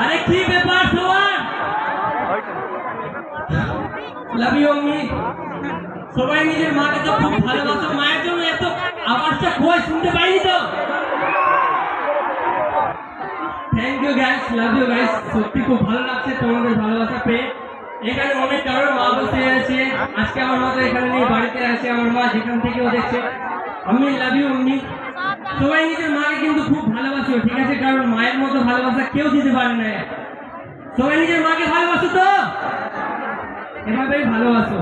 আরে কি ব্যাপার সোহান লাভ ইউ অম্মি সবাই নিজের মাকে তো খুব ভালোবাসো মায়ের জন্য এত আওয়াজটা কই শুনতে পাইনি তো thank you guys love you guys সত্যি খুব ভালো লাগছে তোমাদের ভালোবাসা পেয়ে এখানে অনেক কারোর মা বসে আছে আজকে আমার মা তো এখানে নেই বাড়িতে আছে আমার মা যেখান থেকেও দেখছে আমি লাভ ইউ অম্মি সবাই নিজের মাকে কিন্তু খুব ভালোবাসো ঠিক আছে কারণ মায়ের মতো ভালোবাসা কেউ দিতে পারে না সবাই নিজের মাকে ভালোবাসো তো এভাবেই ভালোবাসো